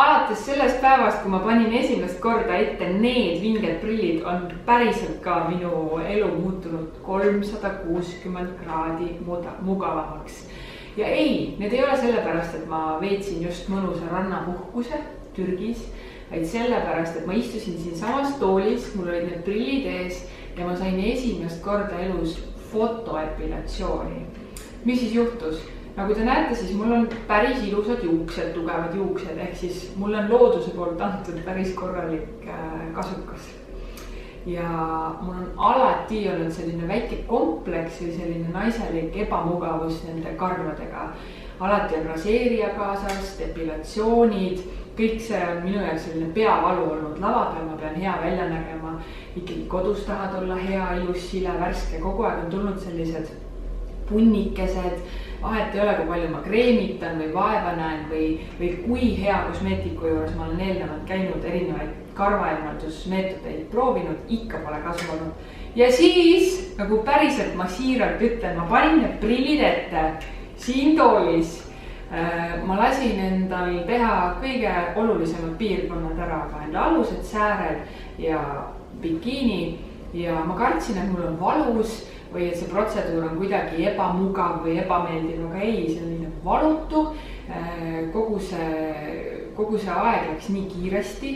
alates sellest päevast, kui ma panin esimest korda ette need vinged prillid, on päriselt ka minu elu muutunud 360 kraadi mugavamaks. Ja ei, need ei ole sellepärast, et ma veetsin just mõnusa rannapuhkuse Türgis, vaid sellepärast, et ma istusin siin samas toolis, mul olid need prillid ees ja ma sain esimest korda elus fotoepilatsiooni. Mis siis juhtus? Nagu te näete, siis mul on päris ilusad juuksed, tugevad juuksed, ehk siis mul on looduse poolt antud päris korralik kasukas. Ja mul on alati olnud selline väike kompleks või selline naiselik ebamugavus nende karvadega. Alati on raseerija kaasas, depilatsioonid, kõik see on minu jaoks selline peavalu olnud. Lava peal ma pean hea välja nägema, ikkagi kodus tahad olla hea, ilus, sile, värske, kogu aeg on tulnud sellised punnikesed, vahet ei ole, kui palju ma kreemitan või vaeva näen või kui hea kosmeetiku juures ma olen eelnevalt käinud erinevaid karvaeemaldusmeetodeid proovinud, ikka pole kasu olnud. Ja siis, nagu päriselt ma siiralt ütlen, ma panin need prillid ette siin toolis. Ma lasin endal teha kõige olulisemad piirkonnad ära, ka enda alused, sääred ja bikiini ja ma kartsin, et mul on valus või et see protseduur on kuidagi ebamugav või ebameeldiv, aga ei, selline valutu. Kogu see aeg läks nii kiiresti.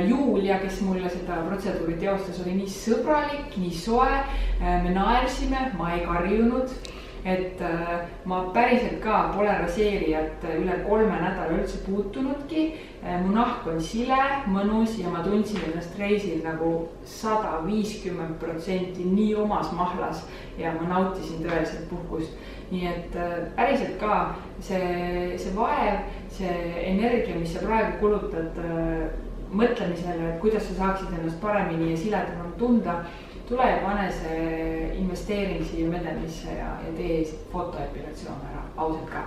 Julia, kes mulle seda protseduuri teostas, oli nii sõbralik, nii soe. Me naersime, ma ei karjunud. Et ma päriselt ka pole raseerijat üle 3 nädala üldse puutunudki. Mu nahk on sile, mõnus ja ma tundsin ennast reisil nagu 150% nii omas mahlas ja ma nautisin tõeliselt puhkust. Nii et päriselt ka see vaev, see energia, mis sa praegu kulutad mõtlemisele, et kuidas sa saaksid ennast paremini ja siledamalt tunda, tule ja pane see investeering siia medemisse ja tee fotoepilatsioon ära, ausalt ka.